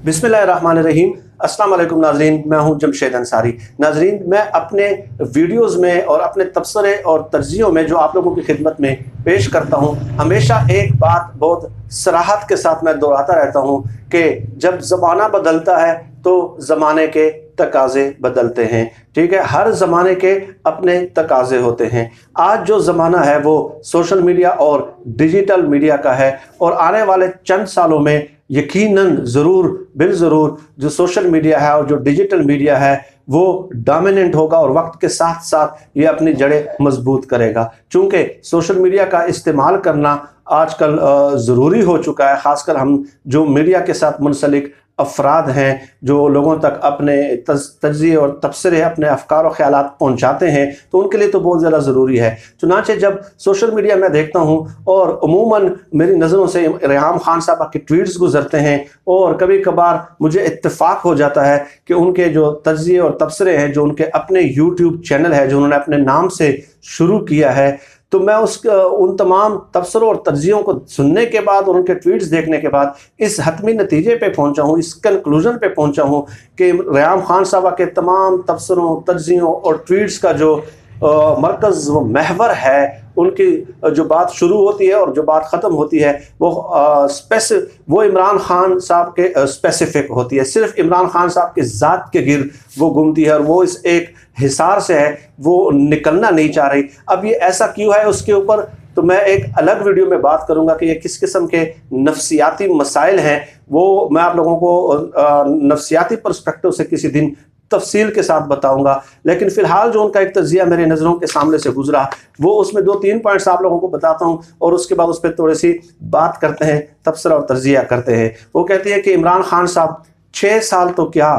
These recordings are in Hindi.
बिस्मिल्लाहिर्रहमानिर्रहीम। अस्सलाम वालेकुम नाजरीन, मैं हूं जमशेद अंसारी। नाजरीन, मैं अपने वीडियोस में और अपने तबसरे और तर्जियों में जो आप लोगों की खिदमत में पेश करता हूं, हमेशा एक बात बहुत सराहत के साथ मैं दोहराता रहता हूं कि जब ज़माना बदलता है तो ज़माने के तकाज़े बदलते हैं। ठीक है, हर ज़माने के अपने तकाज़े होते हैं। आज जो ज़माना है वो सोशल मीडिया और डिजिटल मीडिया का है, और आने वाले चंद सालों में यकीनन ज़रूर बिलज़रूर जो सोशल मीडिया है और जो डिजिटल मीडिया है वो डोमिनेंट होगा और वक्त के साथ साथ ये अपनी जड़ें मजबूत करेगा। चूँकि सोशल मीडिया का इस्तेमाल करना आजकल ज़रूरी हो चुका है, ख़ासकर हम जो मीडिया के साथ मुंसलिक अफराद हैं, जो लोगों तक अपने तज्ज़िये और तबसरे, अपने अफकार और ख़यालात पहुँचाते हैं, तो उनके लिए तो बहुत ज़्यादा ज़रूरी है। चुनांचे जब सोशल मीडिया में देखता हूँ और अमूमन मेरी नज़रों से रेहाम खान साहब के ट्वीट्स गुजरते हैं, और कभी कभार मुझे इत्तेफाक हो जाता है कि उनके जो तज्ज़िये और तबसरे हैं, जो उनके अपने यूट्यूब चैनल है जो उन्होंने अपने नाम से शुरू किया है, तो मैं उन तमाम तबसरों और तर्जियों को सुनने के बाद और उनके ट्वीट्स देखने के बाद इस हतमी नतीजे पे पहुंचा हूं, इस कंक्लूजन पे पहुंचा हूं कि रेहाम खान साहब के तमाम तबसरों, तर्जियों और ट्वीट्स का जो मरकज़ व महवर है, उनकी जो बात शुरू होती है और जो बात ख़त्म होती है वो इमरान खान साहब के स्पेसिफिक होती है। सिर्फ इमरान खान साहब के ज़ात के गिर्द वो घूमती है और वो इस एक हिसार से है, वो निकलना नहीं चाह रही। अब ये ऐसा क्यों है, उसके ऊपर तो मैं एक अलग वीडियो में बात करूंगा कि ये किस किस्म के नफ्सियाती मसाइल हैं, वो मैं आप लोगों को नफ्सियाती पर्सपेक्टिव से किसी दिन तफसील के साथ बताऊंगा। लेकिन फ़िलहाल जो उनका एक तज़िया मेरे नज़रों के सामने से गुजरा, वो उसमें 2-3 पॉइंट्स आप लोगों को बताता हूं और उसके बाद उस पर थोड़ी सी बात करते हैं, तबसरा और तज़िया करते हैं। वो कहती है कि इमरान खान साहब 6 साल तो क्या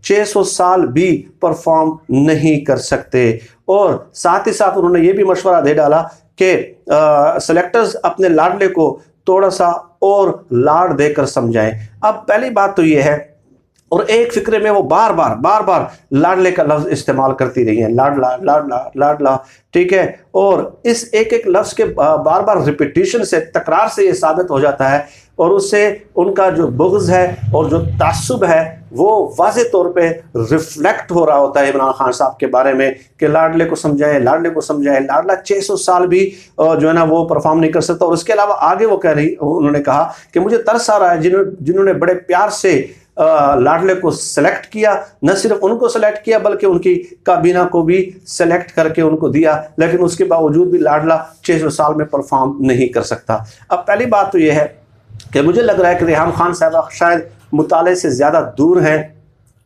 600 साल भी परफॉर्म नहीं कर सकते, और साथ ही साथ उन्होंने ये भी मशवरा दे डाला कि सेलेक्टर्स अपने लाडले को थोड़ा सा और लाड देकर समझाएं। अब पहली बात तो ये है, और एक फिक्रे में वो बार बार लाडले का लफ्ज़ इस्तेमाल करती रही है, लाडला लाडला लाडला। ठीक है, और इस एक लफ्ज़ के बार बार रिपीटिशन से, तकरार से ये साबित हो जाता है, और उससे उनका जो बुग़्ज़ है और जो तासुब है वो वाज़े तौर पे रिफ्लेक्ट हो रहा होता है इमरान खान साहब के बारे में कि लाडले को समझाए, लाडले को समझाए। लाडला 600 साल भी जो है ना वो परफॉर्म नहीं कर सकता। और उसके अलावा आगे वो उन्होंने कहा कि मुझे तरस आ रहा है जिन्होंने बड़े प्यार से लाडले को सेलेक्ट किया, न सिर्फ उनको सेलेक्ट किया बल्कि उनकी काबीना को भी सेलेक्ट करके उनको दिया, लेकिन उसके बावजूद भी लाडला 600 साल में परफॉर्म नहीं कर सकता। अब पहली बात तो यह है कि मुझे लग रहा है कि रेहाम खान साहब शायद मुताले से ज़्यादा दूर हैं,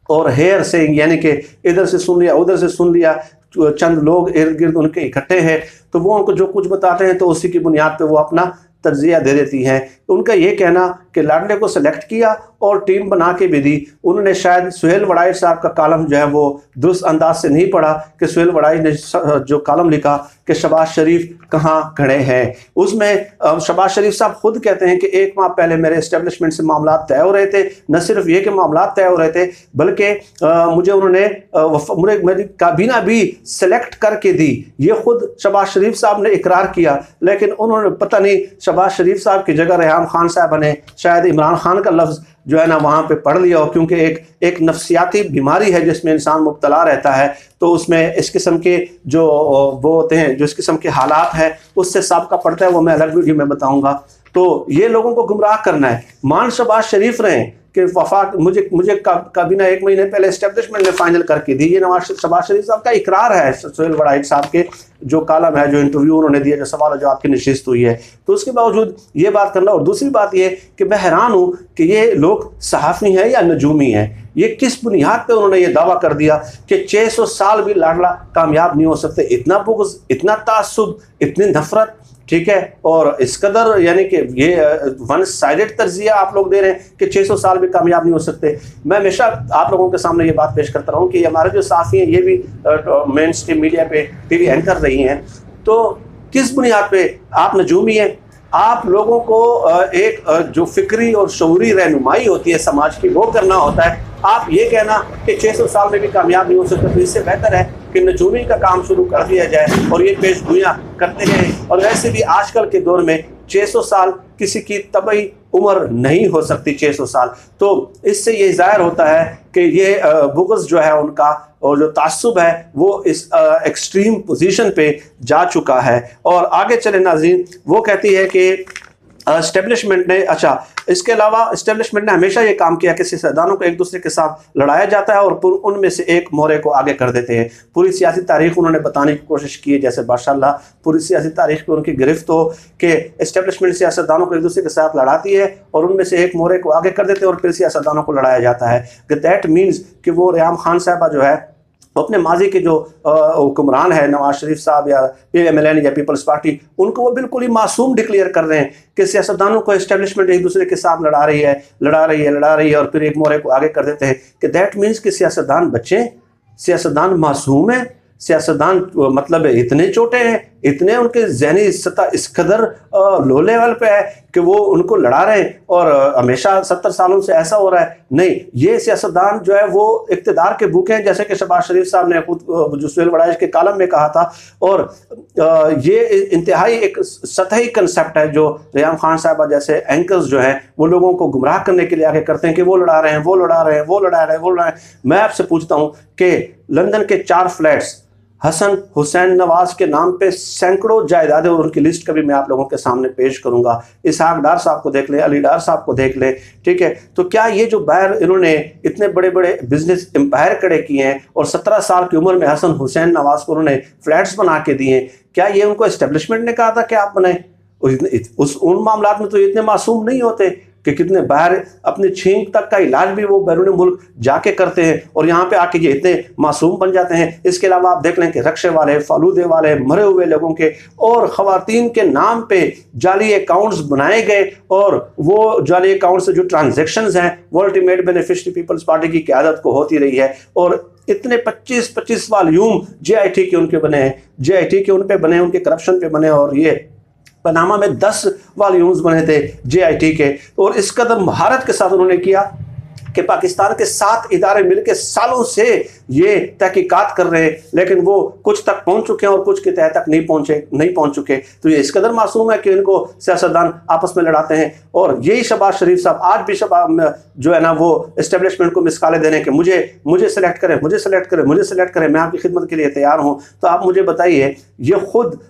और हेयर से, यानी कि इधर से सुन लिया उधर से सुन लिया, चंद लोग इर्द गिर्द उनके इकट्ठे हैं तो वो उनको जो कुछ बताते हैं तो उसी की बुनियाद पे वो अपना तर्जिया दे देती हैं। तो उनका ये कहना कि लाडले को सेलेक्ट किया और टीम बना के भी दी, उन्होंने शायद सुहेल वड़ाइच साहब का कॉलम जो है वो दुरुस्त अंदाज से नहीं पढ़ा कि सुहेल वड़ाइच ने जो कॉलम लिखा कि शहबाज शरीफ कहाँ खड़े हैं, उसमें शहबाज शरीफ साहब खुद कहते हैं कि 1 माह पहले मेरे एस्टेब्लिशमेंट से मामला तय हो रहे थे। न सिर्फ ये कि मामला तय हो रहे थे बल्कि मुझे उन्होंने मेरी काबीना भी सेलेक्ट करके दी, ये खुद शहबाज शरीफ साहब ने इकरार किया। लेकिन उन्होंने पता नहीं शहबाज शरीफ साहब की जगह रेहाम खान साहब ने शायद इमरान खान का लफ्ज़ जो है ना वहाँ पे पढ़ लिया हो, क्योंकि एक नफ्सियाती बीमारी है जिसमें इंसान मुब्तला रहता है, तो उसमें इस किस्म के जो वो होते हैं, जो इस किस्म के हालात हैं उससे साबका पड़ता है, वो मैं अलग वीडियो में बताऊंगा। तो ये लोगों को गुमराह करना है। मान शहबाज शरीफ रहें कि वफाक मुझे काबीना 1 महीने पहले एस्टेब्लिशमेंट ने फाइनल करके दी, ये शहबाज शरीफ साहब का इकरार है। सुहेल वड़ाइच साहब के जो कॉलम है, जो इंटरव्यू उन्होंने दिया, जो सवाल जवाब की नशिस्त हुई है, तो उसके बावजूद ये बात करना। और दूसरी बात ये कि मैं हैरान हूँ कि ये लोग सहाफ़ी हैं या नजूमी हैं। ये किस बुनियाद पे उन्होंने ये दावा कर दिया कि 600 साल भी लाडला कामयाब नहीं हो सकते। इतना बुग़्ज़, इतना तासुब, इतनी नफरत, ठीक है, और इस कदर यानी कि ये वन साइडेड तर्जिया आप लोग दे रहे हैं कि 600 साल भी कामयाब नहीं हो सकते। मैं हमेशा आप लोगों के सामने ये बात पेश करता रहा हूँ कि हमारे जो साफ़ी हैं ये भी मेन स्ट्रीम मीडिया पे टीवी एंकर रही हैं, तो किस बुनियाद पे आप नजूमी हैं? आप लोगों को एक जो फिक्री और शऊरी रहनुमाई होती है समाज की, वो करना होता है। आप ये कहना कि 600 साल में भी कामयाब नहीं हो सकते, तो इससे बेहतर है कि नजूमी का काम शुरू कर दिया जाए और ये पेशगोइयाँ करते हैं। और वैसे भी आजकल के दौर में 600 साल किसी की तबई उम्र नहीं हो सकती 600 साल। तो इससे ये ज़ाहिर होता है कि ये बुग़्ज़ जो है उनका और जो तास्सुब है वो इस एक्सट्रीम पोजीशन पे जा चुका है। और आगे चले नाज़रीन, वो कहती है कि एस्टेब्लिशमेंट ने, अच्छा इसके अलावा एस्टेब्लिशमेंट ने हमेशा ये काम किया कि सियासतदानों को एक दूसरे के साथ लड़ाया जाता है और उनमें से एक मोहरे को आगे कर देते हैं। पूरी सियासी तारीख उन्होंने बताने की कोशिश की है, जैसे माशाअल्लाह पूरी सियासी तारीख में उनकी गिरफ्त हो कि एस्टेब्लिशमेंट सियासतदानों को एक दूसरे के साथ लड़ाती है और उनमें से एक मोहरे को आगे कर देते हैं और फिर सियासतदानों को लड़ाया जाता है। दैट मीन्स कि वो रियाम खान साहबा जो है अपने माजी के जो हुक्मरान है नवाज शरीफ साहब या PMLN या पीपल्स पार्टी, उनको वो बिल्कुल ही मासूम डिक्लेयर कर रहे हैं कि सियासतदानों को एस्टेब्लिशमेंट एक दूसरे के साथ लड़ा रही है और फिर एक मोहरे को आगे कर देते हैं कि दैट मीन्स कि सियासतदान बच्चे, सियासतदान मासूम है, सियासतदान मतलब इतने छोटे हैं, इतने उनके जहनी सतह इस कदर लो लेवल पे है कि वो उनको लड़ा रहे हैं और हमेशा 70 सालों से ऐसा हो रहा है। नहीं, ये सियासतदान जो है वो इक़्तिदार के भूखे हैं, जैसे कि शहबाज शरीफ साहब ने खुद जो सुहेल वड़ाइश के कालम में कहा था। और ये इंतहाई एक सतही कंसेप्ट है जो रियाम खान साहबा जैसे एंकर्स जो हैं वो लोगों को गुमराह करने के लिए आगे करते हैं कि वो लड़ा रहे हैं, वो लड़ा रहे हैं, वो लड़ा रहे हैं, वो लड़ा रहे हैं। मैं आपसे पूछता हूँ कि लंदन के 4 फ्लैट्स हसन हुसैन नवाज के नाम पे सैकड़ों जायदादें, और उनकी लिस्ट कभी मैं आप लोगों के सामने पेश करूंगा। इसहाक डार साहब को देख लें, अली डार साहब को देख लें, ठीक है। तो क्या ये जो बाहर इन्होंने इतने बड़े बड़े बिजनेस एम्पायर खड़े किए हैं और 17 साल की उम्र में हसन हुसैन नवाज को उन्होंने फ्लैट्स बना के दिए, क्या ये उनको एस्टेब्लिशमेंट ने कहा था कि आप बनाए? उन मामलात में तो इतने मासूम नहीं होते कि कितने बाहर अपने छींक तक का इलाज भी वो बैरून मुल्क जाके करते हैं और यहाँ पे आके ये इतने मासूम बन जाते हैं। इसके अलावा आप देख लें कि रक्शे वाले, फालूदे वाले, मरे हुए लोगों के और ख़वातीन के नाम पे जाली अकाउंट्स बनाए गए और वो जाली अकाउंट से जो ट्रांजेक्शंस हैं वो अल्टीमेट बेनिफिशरी पीपल्स पार्टी की क़यादत को होती रही है। और इतने 25-25 वॉल्यूम JIT के उनके बने हैं, JIT के उन पे बने, उनके करप्शन पे बने, और ये पनामा में 10 वॉल्यूम्स बने थे JIT के। और इस कदर महारत के साथ उन्होंने किया कि पाकिस्तान के 7 इदारे मिलकर सालों से ये तहकीकात कर रहे हैं, लेकिन वो कुछ तक पहुंच चुके हैं और कुछ के तह तक नहीं पहुंच चुके। तो ये इस कदर मासूम है कि इनको सियासतदान आपस में लड़ाते हैं। और यही शहबाज शरीफ साहब आज भी जो है ना वो एस्टेब्लिशमेंट को मिसकाले दे रहे हैं कि मुझे सेलेक्ट करें, मुझे सेलेक्ट करें, मुझे सेलेक्ट करें, मैं आपकी खिदमत के लिए तैयार हूँ। तो आप मुझे बताइए, ये खुद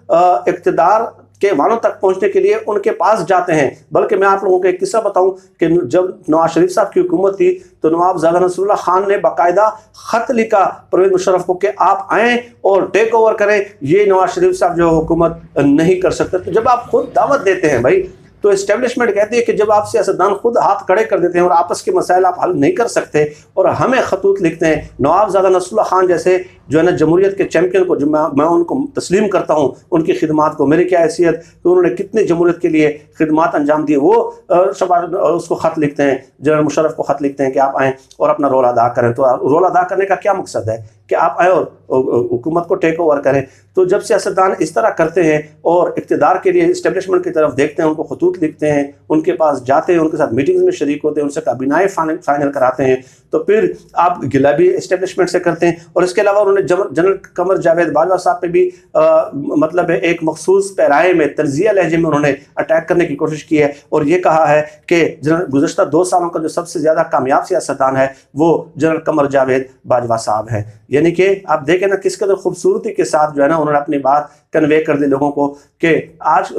इक़्तिदार के वालों तक पहुंचने के लिए उनके पास जाते हैं। बल्कि मैं आप लोगों को एक किस्सा बताऊं कि जब नवाज शरीफ साहब की हुकूमत थी तो नवाबजादा नसरुल्लाह खान ने बाकायदा खत लिखा परवेज़ मुशर्रफ को कि आप आएँ और टेक ओवर करें, ये नवाज शरीफ साहब जो हुकूमत नहीं कर सकते। तो जब आप खुद दावत देते हैं भाई, तो एस्टेब्लिशमेंट कहती है कि जब आप सियासतदान खुद हाथ खड़े कर देते हैं और आपस के मसाइल आप हल नहीं कर सकते और हमें खतूत लिखते हैं, नवाबजादा नसरुल्लाह खान जैसे जो है ना जमहूरियत के चैम्पियन को, जो मैं उनको तस्लीम करता हूँ उनकी खिदमात को, मेरी क्या हैसियत कि उन्होंने कितने जमहूरियत के लिए खिदमात अंजाम दिए, वो उसको ख़त लिखते हैं, जनरल मुशर्रफ को ख़त लिखते हैं कि आप आएँ और अपना रोल अदा करें। तो रोल अदा करने का क्या मकसद है कि आप आए और हुकूमत को टेक ओवर करें। तो जब सियासतदान इस तरह करते हैं और इक़्तिदार के लिए इस्टेब्लिशमेंट की तरफ देखते हैं, उनको खतूत लिखते हैं, उनके पास जाते हैं, उनके साथ मीटिंग्स में शरीक होते हैं, उनसे काबीनाए फाइनल कराते हैं, तो फिर आप गिला भी इस्टेब्लिशमेंट से करते हैं। और इसके अलावा उन्होंने जनरल कमर जावेद बाजवा साहब पे भी मतलब एक मखसूस पैराए में तंज़िया लहजे में उन्होंने अटैक करने की कोशिश की है और ये कहा है कि गुज़श्ता 2 सालों का जो सबसे ज़्यादा कामयाब सियासतदान है वो जनरल कमर जावेद बाजवा साहब है। यानी कि आप देखें ना किस कदर खूबसूरती के साथ जो है ना उन्होंने अपनी बात कन्वे कर दी लोगों को कि आज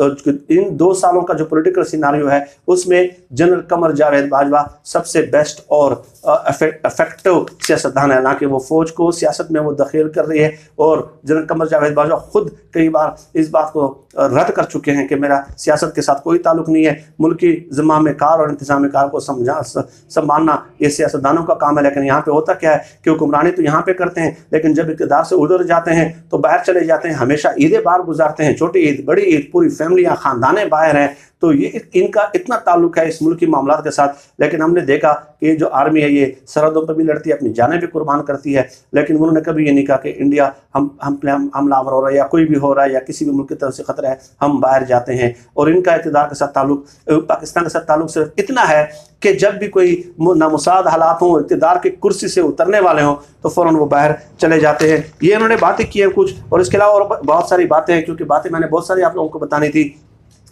इन 2 सालों का जो पॉलिटिकल सिनारियो है उसमें जनरल कमर जावेद बाजवा सबसे बेस्ट और इफेक्टिव सियासतदान है, ना कि वो फौज को सियासत में वो दखील कर रही है। और जनरल कमर जावेद बाजवा खुद कई बार इस बात को रद्द कर चुके हैं कि मेरा सियासत के साथ कोई ताल्लुक नहीं है, मुल्की ज़िम्मा कार और इंतज़ाम कार को संभालना ये सियासतदानों का काम है। लेकिन यहाँ पे होता क्या है कि हुक्मरानी तो यहाँ पे करते हैं, लेकिन जब इक़्तिदार से उधर जाते हैं तो बाहर चले जाते हैं, हमेशा ईदें बाहर गुजारते हैं, छोटी ईद, बड़ी ईद, पूरी फैमिलियाँ, ख़ानदाने बाहर हैं। तो ये इनका इतना ताल्लुक है इस मुल्की मामलात के साथ। लेकिन हमने देखा कि जो आर्मी है ये सरहदों पर भी लड़ती है, अपनी जानें भी कुर्बान करती है, लेकिन उन्होंने कभी ये नहीं कहा कि इंडिया हमलावर हो रहा है या कोई भी हो रहा है या किसी भी मुल्क की तरफ से खतरा है, हम बाहर जाते हैं। और इनका इक़्तिदार के साथ ताल्लुक, पाकिस्तान के साथ ताल्लुक सिर्फ इतना है कि जब भी कोई नामुसाद हालात हों, इक़्तिदार की कुर्सी से उतरने वाले हों, तो फ़ौरन वो बाहर चले जाते हैं। ये उन्होंने बातें की हैं कुछ, और इसके अलावा और बहुत सारी बातें हैं, क्योंकि बातें मैंने बहुत सारी आप लोगों को बतानी थी।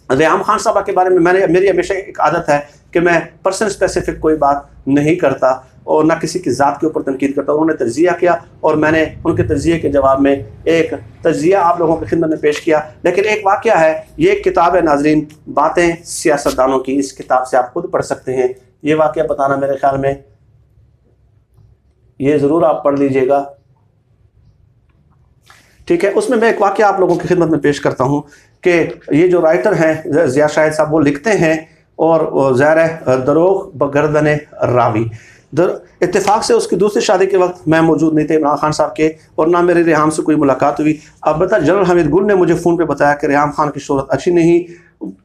रियाम खान साहबा के बारे में मेरी हमेशा एक आदत है कि मैं पर्सन स्पेसिफिक कोई बात नहीं करता और ना किसी की ज़ात के ऊपर तनकीद करता। उन्होंने तज्ज़िया किया और मैंने उनके तज्ज़िये के जवाब में एक तज्ज़िया आप लोगों की खिदमत में पेश किया। लेकिन एक वाक़या है, ये एक किताब है नाज़रीन, बातें सियासतदानों की। इस किताब से आप खुद पढ़ सकते हैं। ये वाक़या बताना मेरे ख्याल में ये ज़रूर आप पढ़ लीजिएगा, ठीक है। उसमें मैं एक वाक़या आप लोगों की खिदमत में पेश करता हूँ कि ये जो राइटर हैं ज़िया शाहिद साहब, वो लिखते हैं और ज़ाहिर है दरोग बगर्दन रावी। इत्तेफाक से उसकी दूसरी शादी के वक्त मैं मौजूद नहीं थे इमरान खान साहब के, और ना मेरे रेहाम से कोई मुलाकात हुई। अलबत्ता जनरल हमीद गुल ने मुझे फ़ोन पे बताया कि रेहाम खान की शोहरत अच्छी नहीं।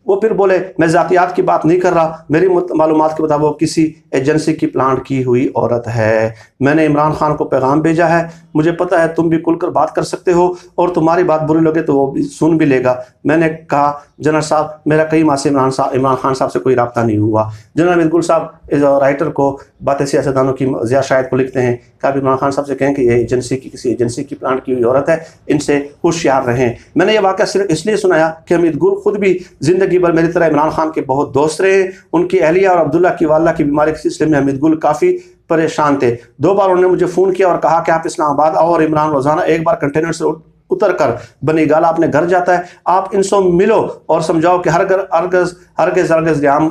वो फिर बोले मैं ज़ातियात की बात नहीं कर रहा, मेरी मालूमात के मुताबिक किसी एजेंसी की प्लांट की हुई औरत है। मैंने इमरान खान को पैगाम भेजा है, मुझे पता है तुम भी खुलकर बात कर सकते हो और तुम्हारी बात बुरी लगे तो वो भी सुन भी लेगा। मैंने कहा जनरल साहब मेरा कई माह से इमरान खान साहब से कोई रब्ता नहीं हुआ। जनरल हमीद गुल साहब इस राइटर को बातें सियासतदानों की ज़िया शाहिद को लिखते हैं कि आप इमरान खान साहब से कहें कि ये एजेंसी की किसी एजेंसी की प्लांट की हुई औरत है, इनसे होशियार रहें। मैंने ये वाक़या सिर्फ इसलिए सुनाया कि हमीद गुल खुद भी ज़िंदगी भर मेरी तरह इमरान खान के बहुत दोस्त रहे। उनकी अहलिया और अब्दुल्ला की वालदा की बीमारी के सिलसिले में हमीद गुल काफ़ी परेशान थे। 2 बार उन्होंने मुझे फ़ोन किया और कहा कि आप इस्लामाबाद आओ और इमरान रोज़ाना एक बार कंटेनर से उतर कर बनी गाला अपने घर जाता है, आप इनसे मिलो और समझाओ कि हरगज़ रियाम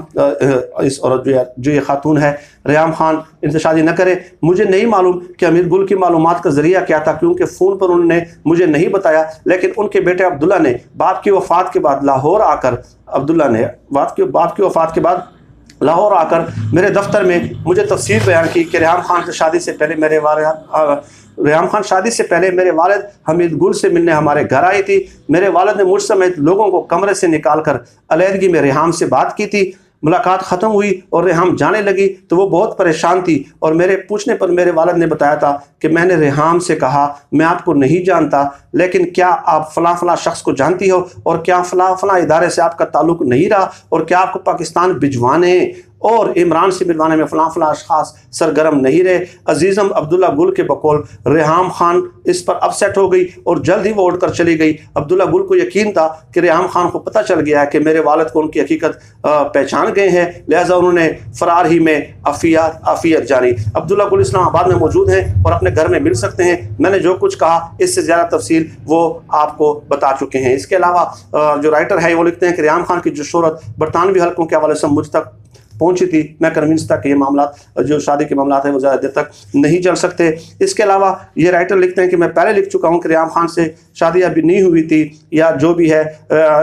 इस औरत जो ये खातून है रियाम खान इनसे शादी न करे। मुझे नहीं मालूम कि हमीद गुल की मालूमात का ज़रिया क्या था, क्योंकि फ़ोन पर उन्होंने मुझे नहीं बताया। लेकिन उनके बेटे अब्दुल्ला ने बाप की वफ़ात के बाद लाहौर आकर लाहौर आकर मेरे दफ्तर में मुझे तफसील बयान की कि रेहाम खान की शादी से पहले मेरे वालिद हमीद गुल से मिलने हमारे घर आई थी। मेरे वालिद ने मुझ समेत लोगों को कमरे से निकालकर अलहदगी में रेहाम से बात की थी। मुलाकात ख़त्म हुई और रेहाम जाने लगी तो वो बहुत परेशान थी और मेरे पूछने पर मेरे वालिद ने बताया था कि मैंने रेहाम से कहा मैं आपको नहीं जानता, लेकिन क्या आप फ़लाँ शख्स को जानती हो, और क्या फ़लाँ इदारे से आपका ताल्लुक़ नहीं रहा, और क्या आपको पाकिस्तान भिजवाने और इमरान से मिलवाने में फ़लाँ अशख़ास सरगर्म नहीं रहे। अजीज़म अब्दुल्ला गुल के बकौल रेहाम खान इस पर अपसेट हो गई और जल्द ही वो उठकर चली गई। अब्दुल्ला गुल को यकीन था कि रेहाम खान को पता चल गया है कि मेरे वालिद को उनकी हकीकत पहचान गए हैं, लिहाजा उन्होंने फ़रार ही में आफियत जानी। अब्दुल्ला गुल इस्लामाबाद में मौजूद हैं और अपने घर में मिल सकते हैं। मैंने जो कुछ कहा इससे ज़्यादा तफसील वो आपको बता चुके हैं। इसके अलावा जो राइटर है वो लिखते हैं कि रेहाम खान की जो शोहरत बरतानवी हल्कों के हवाले से मुझ तक पहुंची थी, मैं कन्विंस था कि ये मामला जो शादी के मामला है वो ज़्यादा देर तक नहीं चल सकते। इसके अलावा ये राइटर लिखते हैं कि मैं पहले लिख चुका हूं कि रेहाम खान से शादी अभी नहीं हुई थी या जो भी है,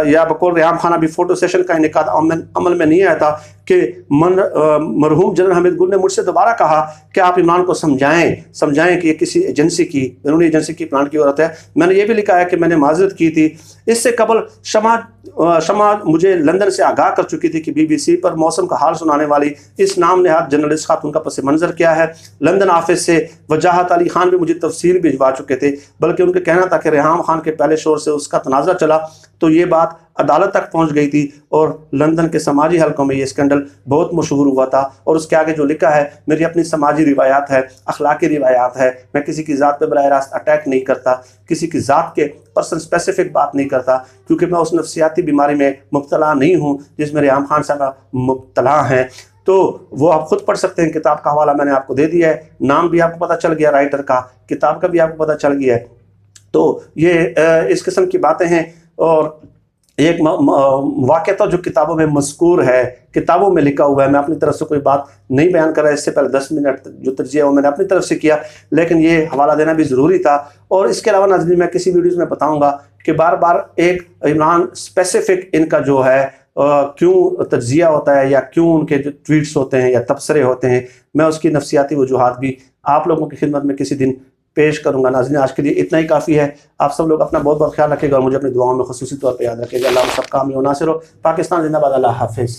या बकौल रेहाम खान अभी फ़ोटो सेशन का इनेकाद अमल में नहीं आया था कि मरहूम जनरल हमीद गुल ने मुझसे दोबारा कहा कि आप इमरान को समझाएं कि ये किसी एजेंसी की प्लांट की औरत है। मैंने ये भी लिखा है कि मैंने माजरत की थी। इससे कबल शमा मुझे लंदन से आगाह कर चुकी थी कि BBC पर मौसम का हाल सुनाने वाली इस नाम नहाद जर्नलिस्ट खातून का पस मंज़र क्या है। लंदन ऑफिस से वजाहत अली खान भी मुझे तफसील भिजवा चुके थे, बल्कि उनका कहना था कि रेहाम खान के पहले शोर से उसका तनाज़ा चला तो ये बात अदालत तक पहुंच गई थी और लंदन के समाजी हलकों में ये स्कैंडल बहुत मशहूर हुआ था। और उसके आगे जो लिखा है मेरी अपनी समाजी रिवायात है, अखलाकी रिवायात है। मैं किसी की ज़ात पे बराह रास्त अटैक नहीं करता, किसी की ज़ात के पर्सन स्पेसिफिक बात नहीं करता, क्योंकि मैं उस नफ्सियाती बीमारी में मुब्तला नहीं हूँ जिसमें रेहाम खान साहब मुब्तला हैं। तो वो आप खुद पढ़ सकते हैं। किताब का हवाला मैंने आपको दे दिया है, नाम भी आपको पता चल गया राइटर का, किताब का भी आपको पता चल गया है। तो ये इस किस्म की बातें हैं। और एक वाक़या तो जो किताबों में मज़कूर है, किताबों में लिखा हुआ है, मैं अपनी तरफ से कोई बात नहीं बयान कर रहा। इससे पहले 10 मिनट जो तर्जीह है वो मैंने अपनी तरफ से किया, लेकिन ये हवाला देना भी ज़रूरी था। और इसके अलावा नाज़रीन मैं किसी वीडियोज़ में बताऊँगा कि बार बार एक इमरान स्पेसिफिक इनका जो है क्यों तज्जिया होता है या क्यों उनके जो ट्वीट्स होते हैं या तबसरे होते हैं, मैं उसकी नफ्सियाती वजूहात भी आप लोगों की खिदमत में किसी दिन पेश करूंगा। नाज़रीन आज के लिए इतना ही काफ़ी है। आप सब लोग अपना बहुत बहुत ख्याल रखिएगा और मुझे अपनी दुआओं में ख़ुसूसी तौर पर याद रखिएगा। अल्लाह सब काम नासिर हो। पाकिस्तान जिंदाबाद। अल्लाह हाफिज़।